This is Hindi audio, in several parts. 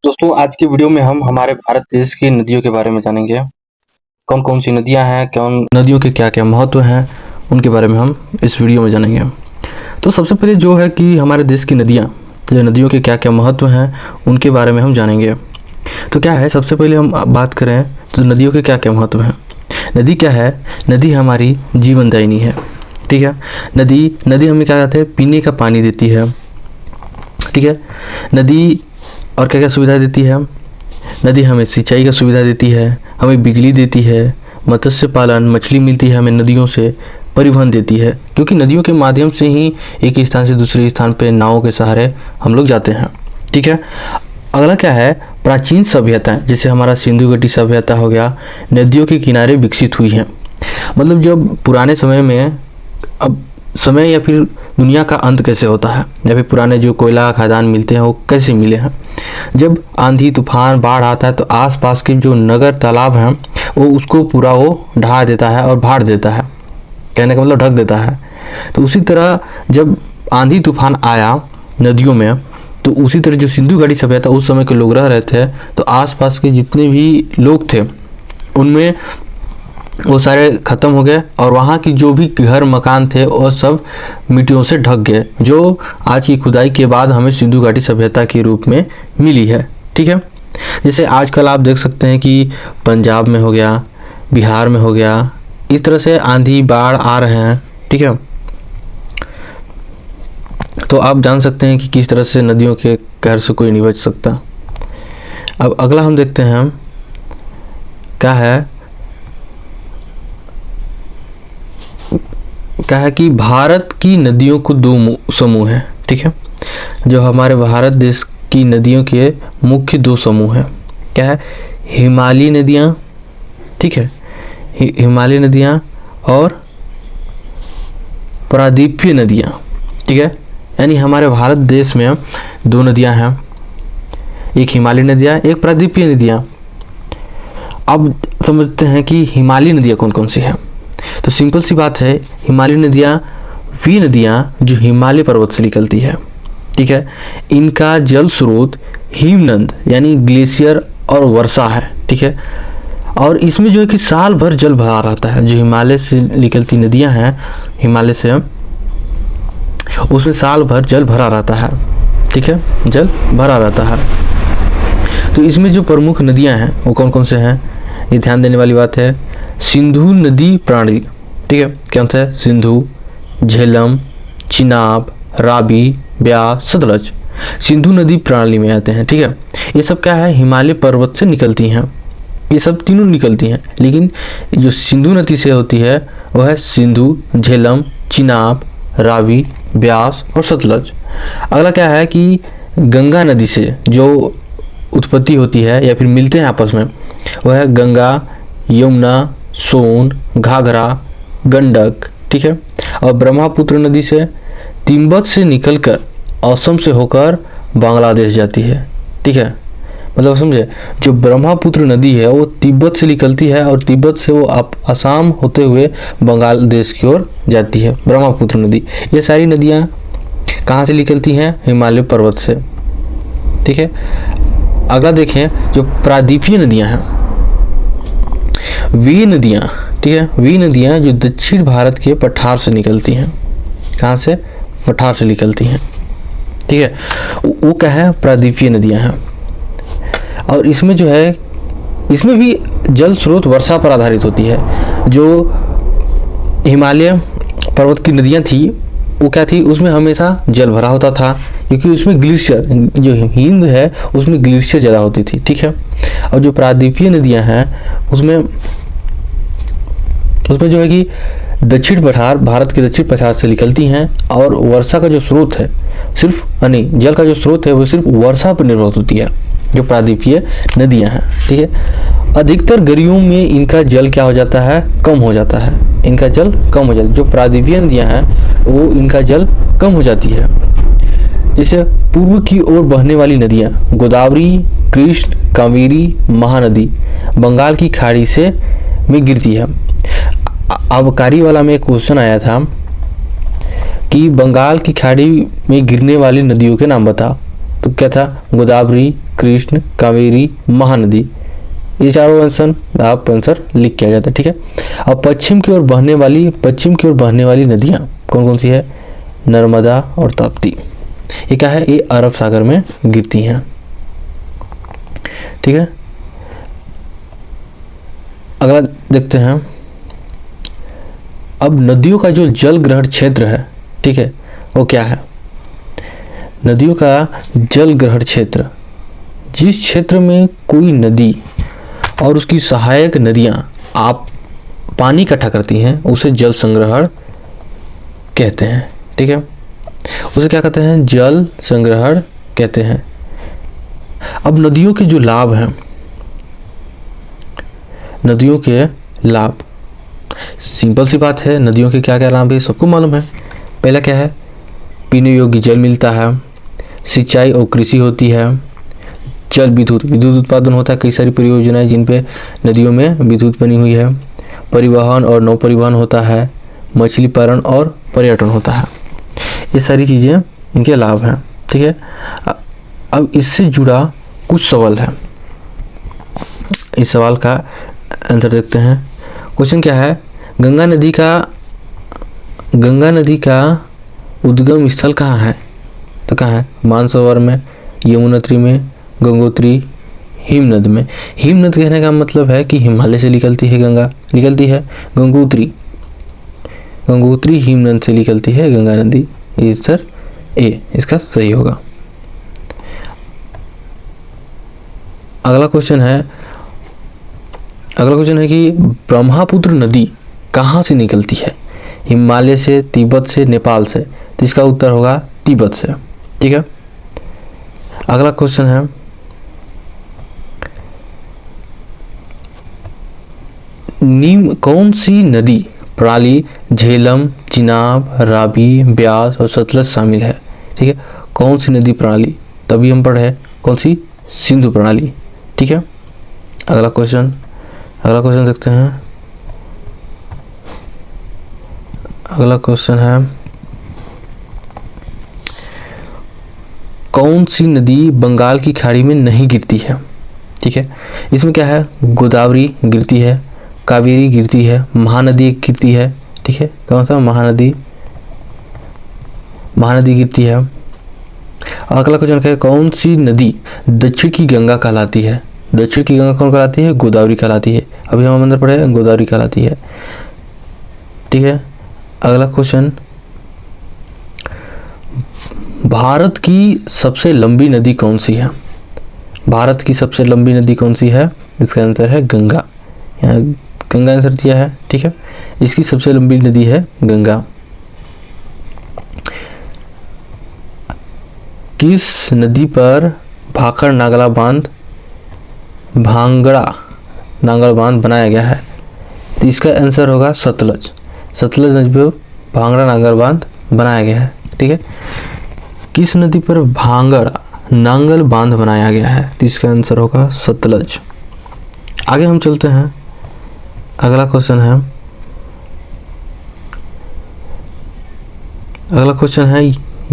दोस्तों आज की वीडियो में हम हमारे भारत देश की नदियों के बारे में जानेंगे। कौन कौन सी नदियां हैं, कौन नदियों के क्या क्या महत्व हैं, उनके बारे में हम इस वीडियो में जानेंगे। तो सबसे पहले जो है कि हमारे देश की नदियां, तो नदियों के क्या क्या महत्व हैं उनके बारे में हम जानेंगे। तो क्या है, सबसे पहले हम बात करें तो नदियों के क्या क्या महत्व हैं। नदी क्या है? नदी हमारी जीवनदायिनी है। ठीक है, नदी हमें क्या कहते हैं, पीने का पानी देती है। ठीक है, नदी और क्या क्या सुविधा देती है? नदी हमें सिंचाई का सुविधा देती है, हमें बिजली देती है, मत्स्य पालन, मछली मिलती है हमें नदियों से, परिवहन देती है, क्योंकि नदियों के माध्यम से ही एक स्थान से दूसरे स्थान पे नावों के सहारे हम लोग जाते हैं। ठीक है, अगला क्या है, प्राचीन सभ्यताएं, जैसे हमारा सिंधु घाटी सभ्यता हो गया, नदियों के किनारे विकसित हुई है। मतलब जब पुराने समय में, अब समय या फिर दुनिया का अंत कैसे होता है, या फिर पुराने जो कोयला खदान मिलते हैं वो कैसे मिले हैं। जब आंधी तूफान बाढ़ आता है तो आसपास के जो नगर तालाब हैं वो उसको पूरा वो ढहा देता है और भाड़ देता है, कहने का मतलब ढक देता है। तो उसी तरह जब आंधी तूफान आया नदियों में, तो उसी तरह जो सिंधु घाटी सभ्यता उस समय के लोग रह रहे थे, तो आसपास के जितने भी लोग थे उनमें वो सारे ख़त्म हो गए, और वहाँ की जो भी घर मकान थे वो सब मिट्टियों से ढक गए, जो आज की खुदाई के बाद हमें सिंधु घाटी सभ्यता के रूप में मिली है। ठीक है, जैसे आजकल आप देख सकते हैं कि पंजाब में हो गया, बिहार में हो गया, इस तरह से आंधी बाढ़ आ रहे हैं। ठीक है, तो आप जान सकते हैं कि किस तरह से नदियों के कहर से कोई नहीं बच सकता। अब अगला हम देखते हैं क्या है कि भारत की नदियों को दो समूह हैं। ठीक है, जो हमारे भारत देश की नदियों के मुख्य दो समूह हैं। क्या है? हिमालयी नदियाँ, ठीक है, हिमालयी नदियाँ और प्रायद्वीपीय नदियाँ। ठीक है, यानी हमारे भारत देश में दो नदियाँ हैं, एक हिमालयी नदियाँ, एक प्रायद्वीपीय नदियाँ। अब समझते हैं कि हिमालयी नदियाँ कौन कौन सी हैं। तो सिंपल सी बात है, हिमालयी नदियाँ वी नदियाँ जो हिमालय पर्वत से निकलती है। ठीक है, इनका जल स्रोत हिमनद यानी ग्लेशियर और वर्षा है। ठीक है, और इसमें जो है कि साल भर जल भरा रहता है। जो हिमालय से निकलती नदियाँ हैं, हिमालय से, उसमें साल भर जल भरा रहता है। ठीक है, जल भरा रहता है। तो इसमें जो प्रमुख नदियाँ हैं वो कौन कौन से हैं, ये ध्यान देने वाली बात है। सिंधु नदी प्रणाली, ठीक है, क्या होता है? सिंधु, झेलम, चिनाब, रावी, ब्यास, सतलज, सिंधु नदी प्रणाली में आते हैं। ठीक है, ये सब क्या है, हिमालय पर्वत से निकलती हैं। ये सब तीनों निकलती हैं, लेकिन जो सिंधु नदी से होती है वह है सिंधु, झेलम, चिनाब, रावी, ब्यास और सतलज। अगला क्या है कि गंगा नदी से जो उत्पत्ति होती है या फिर मिलते हैं आपस में, वह है गंगा, यमुना, सोन, घाघरा, गंडक। ठीक है, और ब्रह्मपुत्र नदी से तिब्बत से निकलकर असम से होकर बांग्लादेश जाती है। ठीक है, मतलब समझे, जो ब्रह्मपुत्र नदी है वो तिब्बत से निकलती है और तिब्बत से वो असम होते हुए बांग्लादेश की ओर जाती है, ब्रह्मपुत्र नदी। ये सारी नदियाँ कहाँ से निकलती हैं? हिमालय पर्वत से। ठीक है, अगला देखें, जो प्रायद्वीपीय नदियाँ हैं, वे नदियाँ, ठीक है, वे नदियाँ जो दक्षिण भारत के पठार से निकलती हैं। कहाँ से? पठार से निकलती हैं। ठीक है, वो क्या है? प्रायद्वीपीय नदियाँ हैं। और इसमें जो है, इसमें भी जल स्रोत वर्षा पर आधारित होती है। जो हिमालय पर्वत की नदियाँ थी वो क्या थी, उसमें हमेशा जल भरा होता था, क्योंकि उसमें ग्लेशियर, जो हिंद है उसमें ग्लेशियर ज़्यादा होती थी। ठीक है, और जो प्रायद्वीपीय नदियाँ हैं उसमें जो है कि दक्षिण पठार, भारत के दक्षिण पठार से निकलती हैं, और वर्षा का जो स्रोत है सिर्फ, नहीं, जल का जो स्रोत है वो सिर्फ वर्षा पर निर्भर होती है, जो प्रायद्वीपीय नदियाँ हैं। ठीक है, अधिकतर गर्मियों में इनका जल क्या हो जाता है, कम हो जाता है, इनका जल कम हो जाता है। जो प्रायद्वीपीय नदियाँ हैं वो इनका जल कम हो जाती है। जैसे पूर्व की ओर बहने वाली नदियाँ गोदावरी, कृष्ण, कावेरी, महानदी बंगाल की खाड़ी से में गिरती है। आबकारी वाला में एक क्वेश्चन आया था कि बंगाल की खाड़ी में गिरने वाली नदियों के नाम बता, तो क्या था? गोदावरी, कृष्ण, कावेरी, महानदी, ये चारों आंसर आप आंसर लिख के आ जाता है। ठीक है, अब पश्चिम की ओर बहने वाली नदियाँ कौन कौन सी है? नर्मदा और ताप्ती। ये क्या है? ये अरब सागर में गिरती हैं। ठीक है, अगला देखते हैं। अब नदियों का जो जल ग्रहण क्षेत्र है, ठीक है, वो क्या है? नदियों का जल ग्रहण क्षेत्र, जिस क्षेत्र में कोई नदी और उसकी सहायक नदियां आप पानी इकट्ठा करती हैं उसे जल संग्रहण कहते हैं। ठीक है, उसे क्या कहते हैं? जल संग्रहण कहते हैं। अब नदियों के जो लाभ हैं, नदियों के लाभ, सिंपल सी बात है, नदियों के क्या क्या लाभ है सबको मालूम है। पहला क्या है? पीने योग्य जल मिलता है, सिंचाई और कृषि होती है, जल विद्युत उत्पादन होता है, कई सारी परियोजनाएं जिन पे नदियों में विद्युत बनी हुई है, परिवहन और नौ परिवहन होता है, मछली पालन और पर्यटन होता है। ये सारी चीज़ें इनके लाभ हैं। ठीक है, अब इससे जुड़ा कुछ सवाल है, इस सवाल का आंसर देखते हैं। क्वेश्चन क्या है? गंगा नदी का उद्गम स्थल कहाँ है? तो कहाँ है? मानसरोवर में, यमुनोत्री में, गंगोत्री, हिमनद में। हिमनद कहने का मतलब है कि हिमालय से निकलती है गंगा, निकलती है। गंगोत्री हिमनद से निकलती है गंगा नदी। आंसर ए इसका सही होगा। अगला क्वेश्चन है कि ब्रह्मपुत्र नदी कहाँ से निकलती है? हिमालय से, तिब्बत से, नेपाल से। तो इसका उत्तर होगा तिब्बत से। ठीक है, अगला क्वेश्चन है, निम्न कौन सी नदी प्रणाली झेलम, चिनाब, रावी, ब्यास और सतलज शामिल है? ठीक है, कौन सी नदी प्रणाली? तभी हम पढ़े कौन सी? सिंधु प्रणाली। ठीक है, अगला क्वेश्चन देखते हैं। अगला क्वेश्चन है, कौन सी नदी बंगाल की खाड़ी में नहीं गिरती है? ठीक है, इसमें क्या है? गोदावरी गिरती है, कावेरी गिरती है, महानदी गिरती है। ठीक है, कौन सा? महानदी गिरती है। अगला क्वेश्चन क्या है? कौन सी नदी दक्षिण की गंगा कहलाती है? दक्षिण की गंगा कौन कहलाती है? गोदावरी कहलाती है। अभी हम अंदर पढ़े गोदावरी कहलाती है। ठीक है, अगला क्वेश्चन, भारत की सबसे लंबी नदी कौन सी है? भारत की सबसे लंबी नदी कौन सी है? इसका आंसर है गंगा। यहाँ गंगा आंसर दिया है। ठीक है, इसकी सबसे लंबी नदी है गंगा। किस नदी पर भांगड़ा नांगल बांध बनाया गया है? तो इसका आंसर होगा सतलज। सतलज नदी पर भांगड़ा नांगल बांध बनाया गया है। ठीक है, किस नदी पर भांगड़ा नांगल बांध बनाया गया है? तो इसका आंसर होगा सतलज। आगे हम चलते हैं। अगला क्वेश्चन है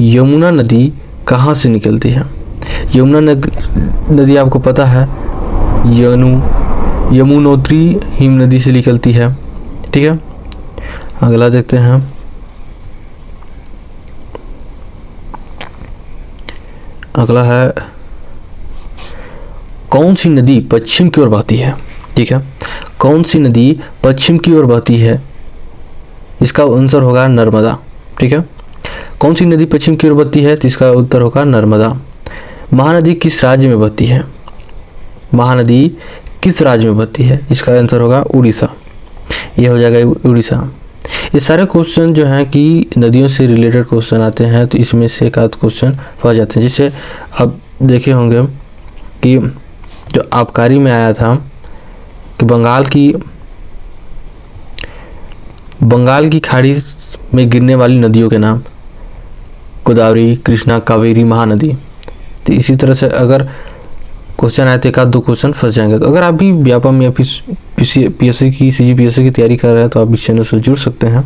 यमुना नदी कहाँ से निकलती है? यमुना नदी आपको पता है यमुनोत्री हिम नदी से निकलती है। ठीक है, अगला देखते हैं। अगला है, कौन सी नदी पश्चिम की ओर बहती है? ठीक है, कौन सी नदी पश्चिम की ओर बहती है? इसका आंसर होगा नर्मदा। ठीक है, कौन सी नदी पश्चिम की ओर बहती है? तो इसका उत्तर होगा नर्मदा। महानदी किस राज्य में बहती है? महानदी किस राज्य में बहती है? इसका आंसर होगा उड़ीसा। ये हो जाएगा उड़ीसा। ये सारे क्वेश्चन जो हैं कि नदियों से रिलेटेड क्वेश्चन आते हैं, तो इसमें से एक आध क्वेश्चन फंस जाते हैं। जिससे आप देखे होंगे कि जो आबकारी में आया था कि बंगाल की खाड़ी में गिरने वाली नदियों के नाम गोदावरी, कृष्णा, कावेरी, महानदी। तो इसी तरह से अगर क्वेश्चन आए तो एक आध दो क्वेश्चन फंस जाएंगे। तो अगर आप भी व्यापम या पीएससी की CGPSC की तैयारी कर रहे हैं तो आप इस चैनल से जुड़ सकते हैं।